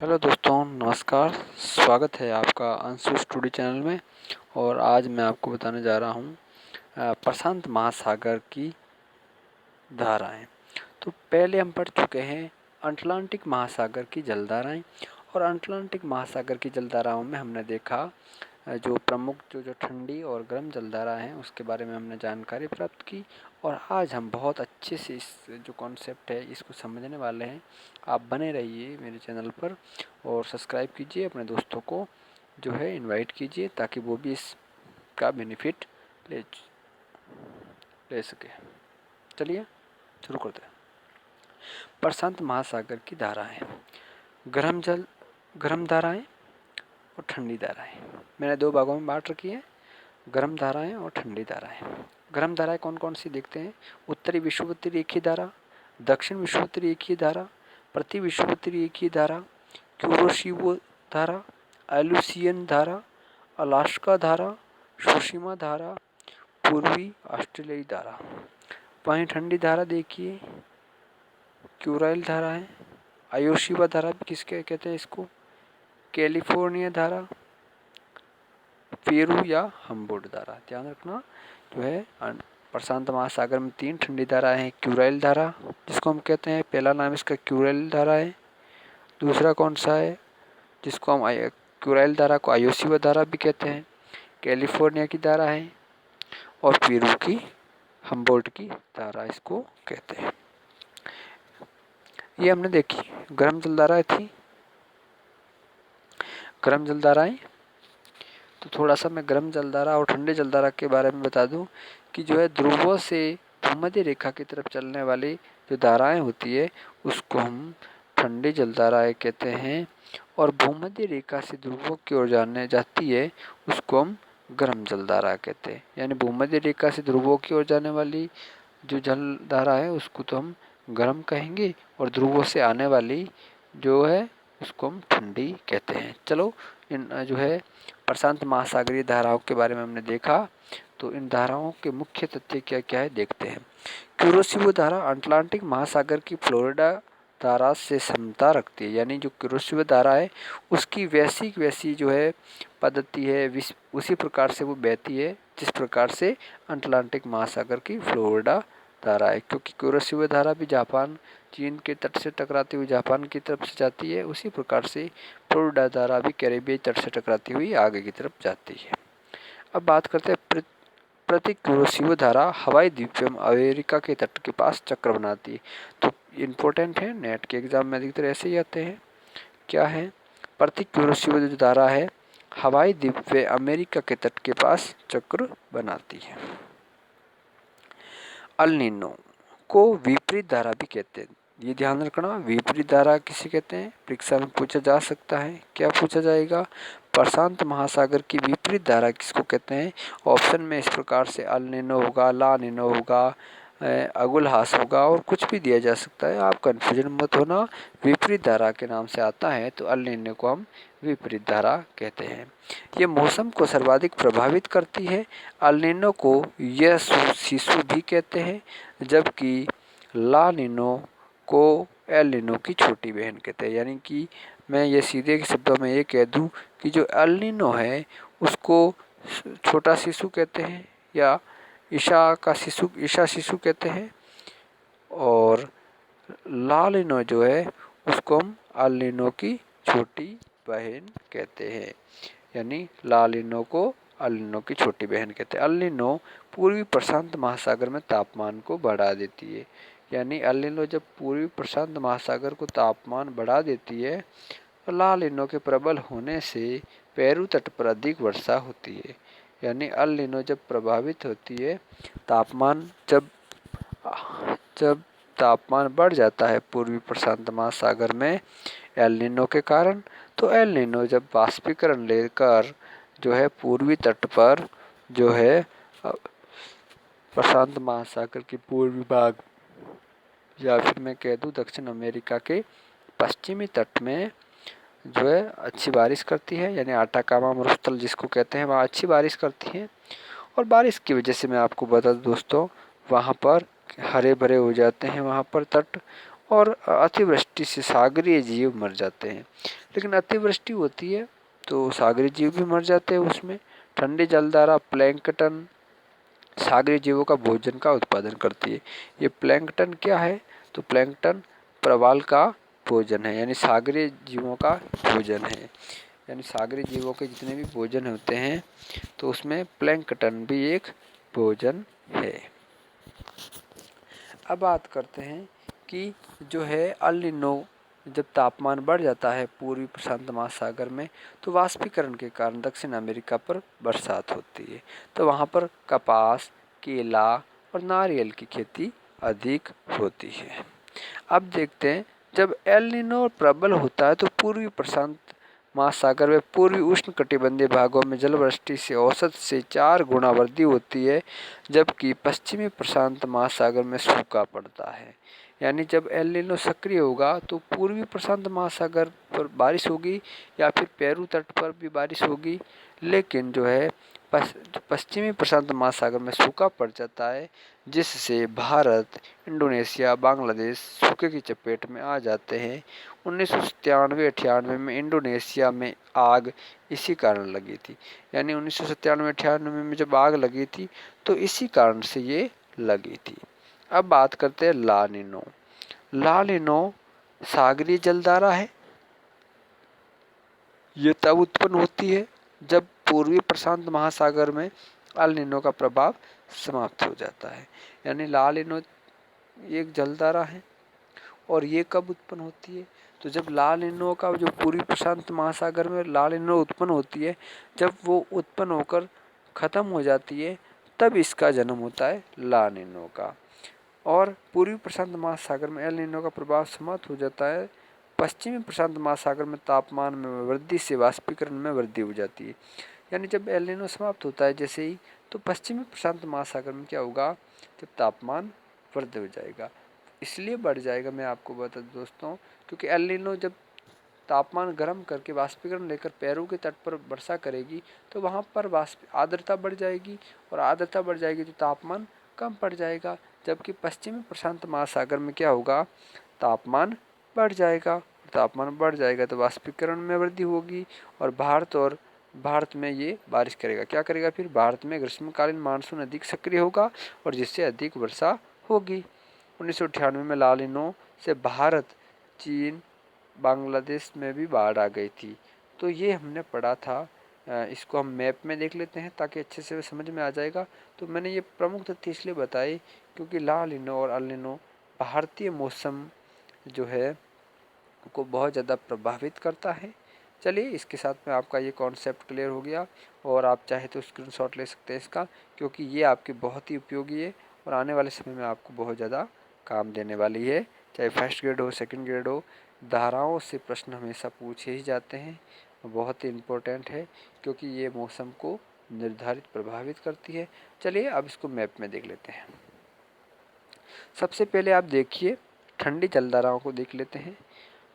Hello दोस्तों, नमस्कार। स्वागत है आपका अंशु स्टूडी चैनल में। और आज मैं आपको बताने जा रहा हूँ प्रशांत महासागर की धाराएं। तो पहले हम पढ़ चुके हैं अटलांटिक महासागर की जलधाराएं। और अटलांटिक महासागर की जलधाराओं में हमने देखा जो प्रमुख जो ठंडी और गर्म जलधाराएं हैं उसके बारे में हमने जानकारी प्राप्त की। और आज हम बहुत अच्छे से इस जो कॉन्सेप्ट है इसको समझने वाले हैं। आप बने रहिए मेरे चैनल पर और सब्सक्राइब कीजिए, अपने दोस्तों को जो है इनवाइट कीजिए ताकि वो भी इसका बेनिफिट ले ले सके। चलिए शुरू करते हैं। प्रशांत महासागर की धाराएं, गर्म धाराएं और ठंडी धाराएं। मैंने दो भागों में बांट रखी है, गर्म धाराएं और ठंडी धाराएं। गर्म धाराएं कौन कौन सी देखते हैं? उत्तरी विषुवतीय रेखीय धारा, दक्षिण विषुवतीय रेखीय धारा, प्रति विषुवतीय रेखीय धारा, क्यूरोशिवो धारा, एलुसियन धारा, अलास्का धारा, सुशिमा धारा, पूर्वी ऑस्ट्रेलियाई धारा। वहीं ठंडी धारा देखिए, क्यूराइल धारा है, आयोशिवा धारा भी किसके कहते हैं इसको, कैलिफोर्निया धारा, पेरू या हम्बोल्ट धारा। ध्यान रखना जो है प्रशांत महासागर में तीन ठंडी धाराएं हैं। क्यूराइल धारा जिसको हम कहते हैं, पहला नाम इसका क्यूराइल धारा है। दूसरा कौन सा है जिसको हम क्यूराइल धारा को आयोशिवा धारा भी कहते हैं, कैलिफोर्निया की धारा है। और पेरू की हम्बोल्ट की धारा इसको कहते हैं। ये हमने देखी गर्म जलधाराएं थी। गर्म जलधाराएं तो थोड़ा सा मैं गर्म जलधारा और ठंडे जलधारा के बारे में बता दूं कि जो है ध्रुवों से भूमध्य रेखा की तरफ चलने वाली जो धाराएं होती है उसको हम ठंडी जलधाराएं कहते हैं। और भूमध्य रेखा से ध्रुवों की ओर जाने जाती है उसको हम गर्म जलधारा कहते हैं। यानी भूमध्य रेखा से ध्रुवों की ओर जाने वाली जो जलधारा है उसको तो हम गर्म कहेंगे, और ध्रुवों से आने वाली जो है उसको हम ठंडी कहते हैं। चलो इन जो है प्रशांत महासागरीय धाराओं के बारे में हमने देखा, तो इन धाराओं के मुख्य तथ्य क्या क्या है देखते हैं। क्यूरोशिवो धारा अटलांटिक महासागर की फ्लोरिडा धारा से समता रखती है। यानी जो क्यूरोशिवो धारा है उसकी वैसी जो है पद्धति है उसी प्रकार से वो बहती है जिस प्रकार से अटलांटिक महासागर की फ्लोरिडा धारा है। क्योंकि क्यूरोशिवो धारा भी जापान चीन के तट से टकराती हुई जापान की तरफ से जाती है, उसी प्रकार से फ्लोरिडा धारा भी कैरेबियाई तट से टकराती हुई आगे की तरफ जाती है। अब बात करते हैं प्रति क्यूरोशिवो धारा हवाई द्वीप एवं अमेरिका के तट के पास चक्र बनाती है। तो इम्पोर्टेंट है, नेट के एग्जाम में अधिकतर ऐसे ही आते हैं। क्या है? प्रति क्यूरोशिवो जो धारा है हवाई द्वीप व अमेरिका के तट के पास चक्र बनाती है। अल नीनो को विपरीत धारा भी कहते हैं। ये ध्यान रखना, विपरीत धारा किसे कहते हैं? परीक्षा में पूछा जा सकता है। क्या पूछा जाएगा? प्रशांत महासागर की विपरीत धारा किसको कहते हैं? ऑप्शन में इस प्रकार से अल नीनो होगा, ला नीनो होगा, अगुलहास होगा और कुछ भी दिया जा सकता है। आप कन्फ्यूजन मत होना, विपरीत धारा के नाम से आता है तो अल नीनो को हम विपरीत धारा कहते हैं। ये मौसम को सर्वाधिक प्रभावित करती है। अल नीनो को यह शिशु भी कहते हैं, जबकि ला नीनो को एल नीनो की छोटी बहन कहते हैं। यानी कि मैं ये सीधे के शब्दों में ये कह दूं कि जो एल नीनो है उसको छोटा शिशु कहते हैं या ईशा शिशु कहते हैं, और ला नीनो जो है उसको हम अल नीनो की छोटी बहन कहते हैं। यानी ला नीनो को अल नीनो की छोटी बहन कहते हैं। अल नीनो पूर्वी प्रशांत महासागर में तापमान को बढ़ा देती है। यानी अल नीनो जब पूर्वी प्रशांत महासागर को तापमान बढ़ा देती है तो ला नीनो के प्रबल होने से पेरू तट पर अधिक वर्षा होती है। यानी अल नीनो जब प्रभावित होती है, तापमान जब तापमान बढ़ जाता है पूर्वी प्रशांत महासागर में एल नीनो के कारण, तो एल नीनो जब वाष्पीकरण लेकर जो है पूर्वी तट पर जो है प्रशांत महासागर के पूर्वी भाग या फिर मैं कह दूं दक्षिण अमेरिका के पश्चिमी तट में जो है अच्छी बारिश करती है। यानी आटाकामा मरुस्थल जिसको कहते हैं वहाँ अच्छी बारिश करती है। और बारिश की वजह से मैं आपको बता दूं दोस्तों, वहाँ पर हरे भरे हो जाते हैं वहाँ पर तट, और अतिवृष्टि से सागरीय जीव मर जाते हैं। लेकिन अतिवृष्टि होती है तो सागरीय जीव भी मर जाते हैं उसमें। ठंडी जलधारा प्लैंकटन सागरीय जीवों का भोजन का उत्पादन करती है। ये प्लैंकटन क्या है? तो प्लैंकटन प्रवाल का भोजन है, यानी सागरीय जीवों का भोजन है। यानी सागरीय जीवों के जितने भी भोजन होते हैं तो उसमें प्लैंकटन भी एक भोजन है। अब बात करते हैं कि जो है अल नीनो, जब तापमान बढ़ जाता है पूर्वी प्रशांत महासागर में तो वाष्पीकरण के कारण दक्षिण अमेरिका पर बरसात होती है। तो वहाँ पर कपास, केला और नारियल की खेती अधिक होती है। अब देखते हैं, जब एल नीनो प्रबल होता है तो पूर्वी प्रशांत महासागर में पूर्वी उष्ण कटिबंधीय भागों में जलवृष्टि से औसत से 4 गुना वृद्धि होती है, जबकि पश्चिमी प्रशांत महासागर में सूखा पड़ता है। यानी जब एल नीनो सक्रिय होगा तो पूर्वी प्रशांत महासागर पर बारिश होगी या फिर पेरू तट पर भी बारिश होगी, लेकिन जो है पश्चिमी प्रशांत महासागर में सूखा पड़ जाता है, जिससे भारत, इंडोनेशिया, बांग्लादेश सूखे की चपेट में आ जाते हैं। 1997-98 में इंडोनेशिया में आग इसी कारण लगी थी। यानी 1997-98 में जब आग लगी थी तो इसी कारण से ये लगी थी। अब बात करते हैं ला नीनो। ला नीनो सागरीय जलधारा है। ये तब उत्पन्न होती है जब पूर्वी प्रशांत महासागर में अल नीनो का प्रभाव समाप्त हो जाता है। यानी ला नीनो एक जलधारा है और ये कब उत्पन्न होती है? तो जब ला नीनो का जो पूर्वी प्रशांत महासागर में ला नीनो उत्पन्न होती है, जब वो उत्पन्न होकर खत्म हो जाती है तब इसका जन्म होता है ला नीनो का। और पूर्वी प्रशांत महासागर में एल नीनो का प्रभाव समाप्त हो जाता है। पश्चिमी प्रशांत महासागर में तापमान में वृद्धि से वाष्पीकरण में वृद्धि हो जाती है। यानी जब एल नीनो समाप्त होता है जैसे ही, तो पश्चिमी प्रशांत महासागर में क्या होगा? जब तापमान वृद्धि हो जाएगा। इसलिए बढ़ जाएगा, मैं आपको बता दूं दोस्तों, क्योंकि एल नीनो जब तापमान गर्म करके वाष्पीकरण लेकर पेरू के तट पर वर्षा करेगी तो वहाँ पर आर्द्रता बढ़ जाएगी, और आर्द्रता बढ़ जाएगी तो तापमान कम पड़ जाएगा। जबकि पश्चिमी प्रशांत महासागर में क्या होगा? तापमान बढ़ जाएगा। तापमान बढ़ जाएगा तो वाष्पीकरण में वृद्धि होगी, और भारत में ये बारिश करेगा। क्या करेगा फिर? भारत में ग्रीष्मकालीन मानसून अधिक सक्रिय होगा और जिससे अधिक वर्षा होगी। 1998 में ला नीनो से भारत, चीन, बांग्लादेश में भी बाढ़ आ गई थी। तो ये हमने पढ़ा था। इसको हम मैप में देख लेते हैं ताकि अच्छे से समझ में आ जाएगा। तो मैंने ये प्रमुख तथ्य इसलिए बताए क्योंकि ला नीनो और अल नीनो भारतीय मौसम जो है को बहुत ज़्यादा प्रभावित करता है। चलिए, इसके साथ में आपका ये कॉन्सेप्ट क्लियर हो गया, और आप चाहे तो स्क्रीनशॉट ले सकते हैं इसका, क्योंकि ये आपकी बहुत ही उपयोगी है और आने वाले समय में आपको बहुत ज़्यादा काम देने वाली है। चाहे फर्स्ट ग्रेड हो, सेकंड ग्रेड हो, धाराओं से प्रश्न हमेशा पूछे ही जाते हैं। बहुत ही इम्पोर्टेंट है क्योंकि ये मौसम को निर्धारित प्रभावित करती है। चलिए अब इसको मैप में देख लेते हैं। सबसे पहले आप देखिए, ठंडी जलधाराओं को देख लेते हैं।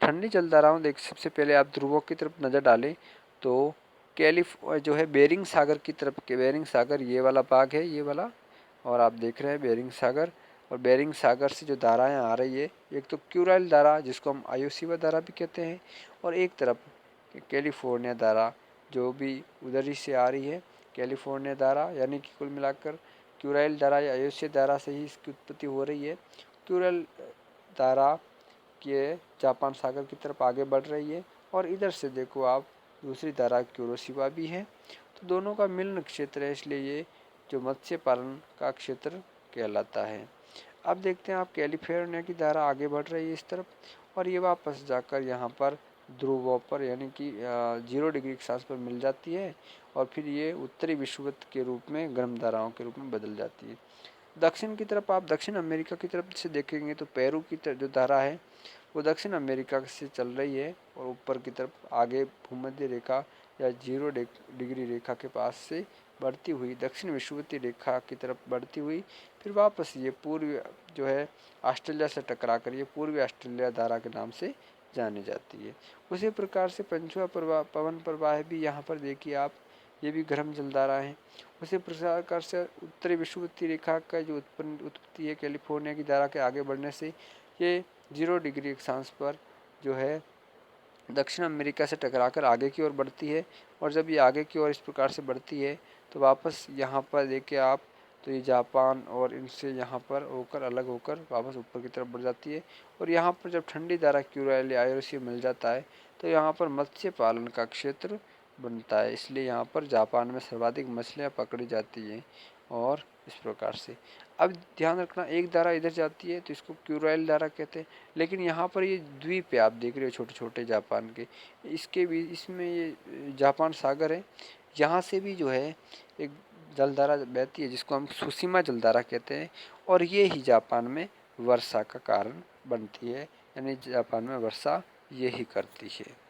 ठंडी जलधाराओं देख, सबसे पहले आप ध्रुवों की तरफ नज़र डालें तो जो है बेरिंग सागर की तरफ के, बेरिंग सागर ये वाला भाग है, ये वाला, और आप देख रहे हैं बेरिंग सागर। और बेरिंग सागर से जो धाराएं आ रही है, एक तो क्यूराइल धारा जिसको हम आयोसीवा धारा भी कहते हैं, और एक तरफ कैलिफोर्निया धारा जो भी उधर ही से आ रही है, कैलिफोर्निया धारा। यानी कि कुल मिलाकर क्यूराइल धारा या आयोसीय धारा से ही इसकी उत्पत्ति हो रही है। क्यूराइल धारा के जापान सागर की तरफ आगे बढ़ रही है, और इधर से देखो आप दूसरी धारा क्यूरोशिवा भी है। तो दोनों का मिलन क्षेत्र है, इसलिए ये जो मत्स्य पालन का क्षेत्र कहलाता है। अब देखते हैं आप कैलिफोर्निया की धारा आगे बढ़ रही है इस तरफ, और ये वापस जाकर यहाँ पर ध्रुवों पर यानी कि 0 डिग्री अक्षांश पर मिल जाती है, और फिर ये उत्तरी विषुवत के रूप में गर्म धाराओं के रूप में बदल जाती है। दक्षिण की तरफ आप दक्षिण अमेरिका की तरफ से देखेंगे तो पेरू की जो धारा है वो दक्षिण अमेरिका से चल रही है, और ऊपर की तरफ आगे भूमध्य रेखा या 0 डिग्री रेखा के पास से बढ़ती हुई दक्षिण विषुवतीय रेखा की तरफ बढ़ती हुई फिर वापस ये पूर्वी जो है ऑस्ट्रेलिया से टकरा कर ये पूर्वी ऑस्ट्रेलिया धारा के नाम से जानी जाती है। उसी प्रकार से पंचुआ पवन प्रवाह भी यहाँ पर देखिए आप, ये भी गर्म जलधारा है। उसी प्रकार से उत्तरी विषुवतीय रेखा का जो उत्पत्ति है कैलिफोर्निया की धारा के आगे बढ़ने से, ये 0 डिग्री अक्षांश पर जो है दक्षिण अमेरिका से टकराकर आगे की ओर बढ़ती है। और जब ये आगे की ओर इस प्रकार से बढ़ती है तो वापस यहाँ पर देखिए आप, तो ये जापान और इनसे यहाँ पर होकर अलग होकर वापस ऊपर की तरफ बढ़ जाती है। और यहाँ पर जब ठंडी धारा क्यूरेली आयोसी मिल जाता है तो यहाँ पर मत्स्य पालन का क्षेत्र बनता है, इसलिए यहाँ पर जापान में सर्वाधिक मछलियाँ पकड़ी जाती हैं। और इस प्रकार से अब ध्यान रखना, एक धारा इधर जाती है तो इसको क्यूराइल धारा कहते हैं, लेकिन यहाँ पर ये द्वीप है, आप देख रहे हो छोटे छोटे जापान के, इसके भी इसमें ये जापान सागर है, यहाँ से भी जो है एक जलधारा बहती है जिसको हम सुसीमा जलधारा कहते हैं। और ये ही जापान में वर्षा का कारण बनती है, यानी जापान में वर्षा यही करती है।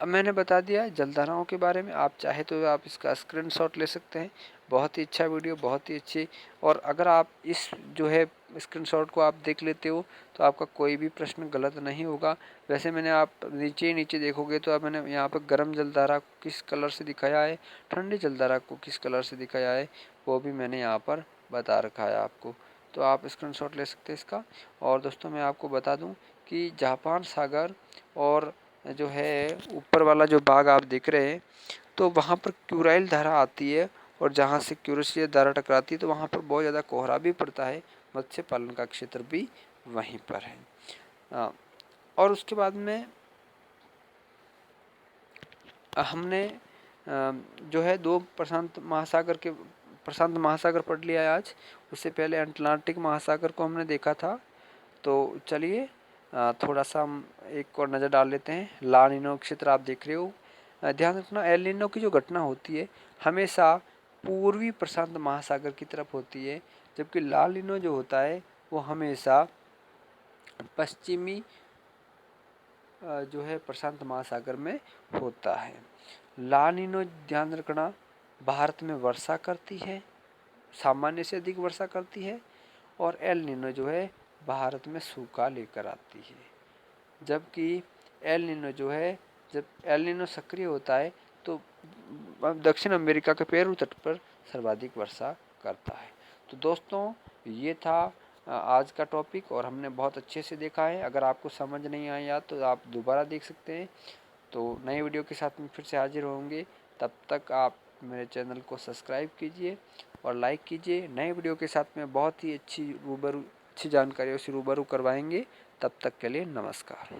अब मैंने बता दिया जलधाराओं के बारे में, आप चाहे तो आप इसका स्क्रीनशॉट ले सकते हैं। बहुत ही अच्छा वीडियो, बहुत ही अच्छी। और अगर आप इस जो है स्क्रीनशॉट को आप देख लेते हो तो आपका कोई भी प्रश्न गलत नहीं होगा। वैसे मैंने आप नीचे नीचे देखोगे तो अब मैंने यहाँ पर गर्म जलधारा को किस कलर से दिखाया है, ठंडी जलधारा को किस कलर से दिखाया है, वो भी मैंने यहाँ पर बता रखा है आपको, तो आप स्क्रीनशॉट ले सकते हैं इसका। और दोस्तों मैं आपको बता दूँ कि जापान सागर और जो है ऊपर वाला जो बाग आप देख रहे हैं तो वहाँ पर क्यूराइल धारा आती है, और जहाँ से क्यूरेशियस धारा टकराती है तो वहाँ पर बहुत ज़्यादा कोहरा भी पड़ता है। मत्स्य पालन का क्षेत्र भी वहीं पर है। और उसके बाद में हमने जो है दो प्रशांत महासागर पढ़ लिया है आज। उससे पहले अटलांटिक महासागर को हमने देखा था। तो चलिए थोड़ा सा हम एक और नज़र डाल लेते हैं। ला नीनो क्षेत्र आप देख रहे हो, ध्यान रखना एल नीनो की जो घटना होती है हमेशा पूर्वी प्रशांत महासागर की तरफ होती है, जबकि ला नीनो जो होता है वो हमेशा पश्चिमी जो है प्रशांत महासागर में होता है। ला नीनो ध्यान रखना भारत में वर्षा करती है, सामान्य से अधिक वर्षा करती है, और एल नीनो जो है भारत में सूखा लेकर आती है। जबकि एल नीनो जो है, जब एल नीनो सक्रिय होता है तो दक्षिण अमेरिका के पेरू तट पर सर्वाधिक वर्षा करता है। तो दोस्तों ये था आज का टॉपिक, और हमने बहुत अच्छे से देखा है। अगर आपको समझ नहीं आया तो आप दोबारा देख सकते हैं। तो नए वीडियो के साथ में फिर से हाजिर होंगे, तब तक आप मेरे चैनल को सब्सक्राइब कीजिए और लाइक कीजिए। नए वीडियो के साथ में बहुत ही अच्छी जानकारियों से रूबरू करवाएंगे। तब तक के लिए नमस्कार।